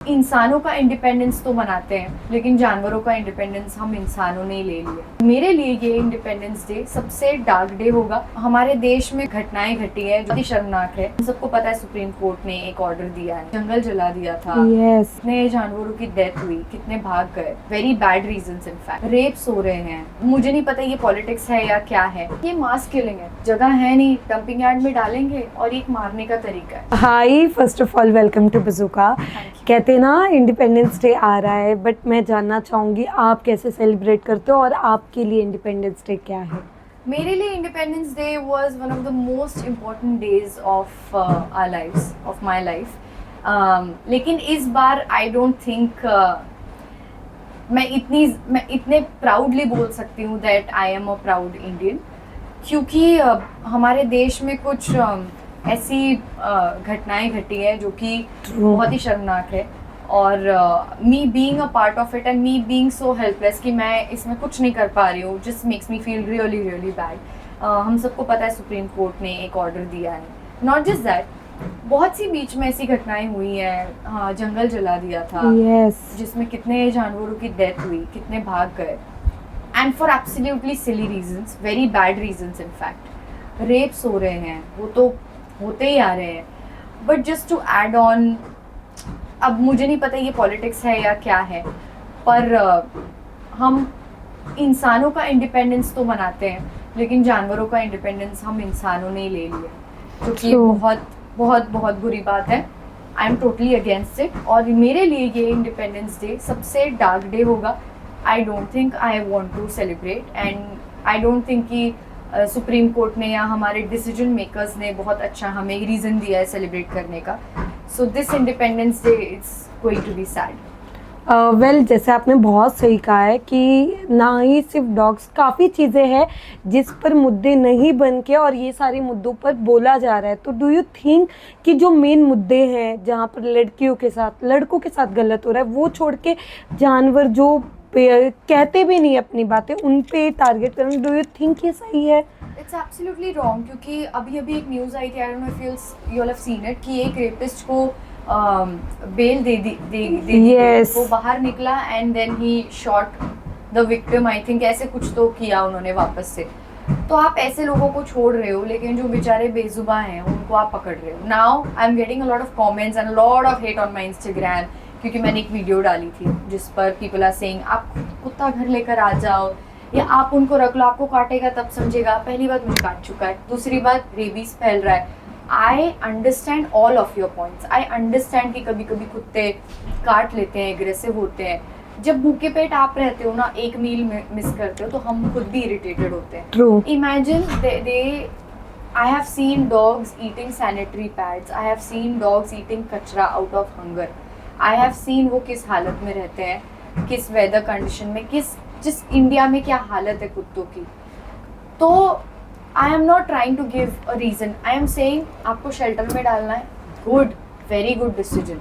इंसानों का इंडिपेंडेंस तो मनाते हैं, लेकिन जानवरों का इंडिपेंडेंस हम इंसानों ने ले लिया। मेरे लिए ये इंडिपेंडेंस डे सबसे डार्क डे होगा। हमारे देश में घटनाएं घटी है जो शर्मनाक है। हम सबको पता है सुप्रीम कोर्ट ने एक ऑर्डर दिया है, जंगल जला दिया था। कितने जानवरों की डेथ हुई, कितने भाग गए, very bad reasons. In fact rapes हो रहे हैं। मुझे नहीं पता ये पॉलिटिक्स है या क्या है। ये मास किलिंग है, जगह है नहीं, डंपिंग यार्ड में डालेंगे और एक मारने का तरीका है। Hi, first of all welcome to Bazooka. कहते ना इंडिपेंडेंस डे आ रहा है, बट मैं जानना चाहूँगी आप कैसे सेलिब्रेट करते हो और आपके लिए इंडिपेंडेंस डे क्या है? मेरे लिए independence day was one of the most important days of our lives, of my life. लेकिन इस बार आई डोंट थिंक मैं इतने प्राउडली बोल सकती हूँ that I am a proud Indian, क्योंकि हमारे देश में कुछ ऐसी घटनाएं घटी है जो कि बहुत ही शर्मनाक है। और me being a part of it and me being so helpless कि मैं इसमें कुछ नहीं कर पा रही हूँ, just makes me feel really really bad. हम सबको पता है सुप्रीम कोर्ट ने एक ऑर्डर दिया है। नॉट जस्ट दैट, बहुत सी बीच में ऐसी घटनाएं हुई हैं। हाँ, जंगल जला दिया था, जिसमें कितने जानवरों की डेथ हुई, कितने भाग गए, and for absolutely silly reasons, very bad reasons. In fact rapes हो रहे हैं, वो तो होते ही आ रहे हैं। But just to add on, अब मुझे नहीं पता ये पॉलिटिक्स है या क्या है, पर हम इंसानों का इंडिपेंडेंस तो मनाते हैं, लेकिन जानवरों का इंडिपेंडेंस हम इंसानों ने ले लिया, जो कि बहुत बहुत बहुत बुरी बात है। I am totally against it. और मेरे लिए ये इंडिपेंडेंस डे सबसे डार्क डे होगा। I don't think I want to celebrate, and I don't think कि सुप्रीम कोर्ट ने या हमारे डिसीजन मेकर्स ने बहुत अच्छा हमें रीज़न दिया है सेलिब्रेट करने का। So this independence day it's going to be sad. Well, जैसे आपने बहुत सही कहा है कि ना ही सिर्फ डॉग्स, काफ़ी चीज़ें हैं जिस पर मुद्दे नहीं बन के और ये सारे मुद्दों पर बोला जा रहा है। तो डू यू थिंक कि जो मेन मुद्दे हैं जहाँ पर लड़कियों के साथ, लड़कों के साथ गलत हो रहा है, वो छोड़ के जानवर जो कहते भी नहीं अपनी बातें, उन पे टारगेट करना, डू यू थिंक ये सही है? इट्स एब्सोल्युटली रॉन्ग, क्योंकि अभी एक न्यूज़ आई थी, I don't know if you have seen it, कि एक रेपिस्ट को बेल दे दी। वो बाहर निकला and then he shot the victim, I think ऐसे कुछ तो किया उन्होंने वापस से। तो आप ऐसे लोगों को छोड़ रहे हो, लेकिन जो बेचारे बेजुबा हैं उनको आप पकड़ रहे हो। Now I am getting a lot of comments and lot of hate on my Instagram, क्योंकि मैंने एक वीडियो डाली थी जिस पर पीपल आर सेइंग आप कुत्ता घर लेकर आ जाओ, या आप उनको रख लो, आपको काटेगा तब समझेगा। पहली बात, मुझे काट चुका है। दूसरी बात, रेबीज फैल रहा है। I understand all of your points. I understand कि कभी कभी कुत्ते काट लेते हैं, एग्रेसिव होते हैं। जब भूखे पेट आप रहते हो ना, एक मील मिस करते हो, तो हम खुद भी इरिटेटेड होते हैं। True. Imagine I have seen dogs eating sanitary pads. I have seen dogs eating कचरा out of hunger. I have seen वो किस हालत में रहते हैं, किस वेदर कंडीशन में, जिस इंडिया में क्या हालत है कुत्तों की। तो I am not trying to give a reason, I am saying आपको शेल्टर में डालना है, गुड, वेरी गुड डिसीजन,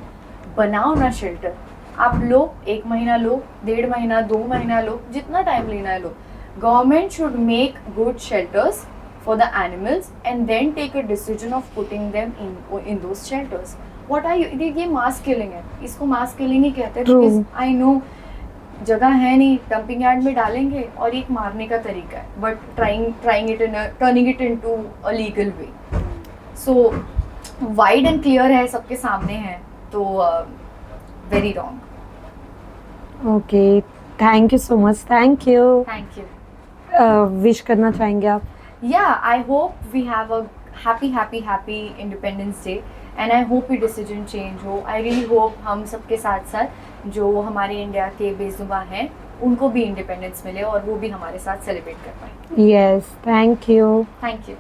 बनाओ ना शेल्टर। आप लो, 1 महीना लो, 1.5 महीना, 2 महीना लो, जितना टाइम लेना है लो। Government should make good shelters for the animals and then take a decision of putting them in those shelters. What are you? ये mass killing है, इसको mass killing ही कहते हैं। Because I know जगह है नहीं, डंपिंग यार्ड में डालेंगे और एक मारने का तरीका है, but turning it into a legal way. So wide and clear है, सबके सामने है, तो very wrong. Okay, thank you so much. Thank you. Thank you. Wish करना चाहेंगे आप? Yeah, I hope we have a happy Independence Day, and I hope ये decision change हो। I really hope हम सबके साथ साथ जो हमारे इंडिया के बेजुबान हैं उनको भी इंडिपेंडेंस मिले और वो भी हमारे साथ सेलिब्रेट कर पाए। Yes, thank you. Thank you.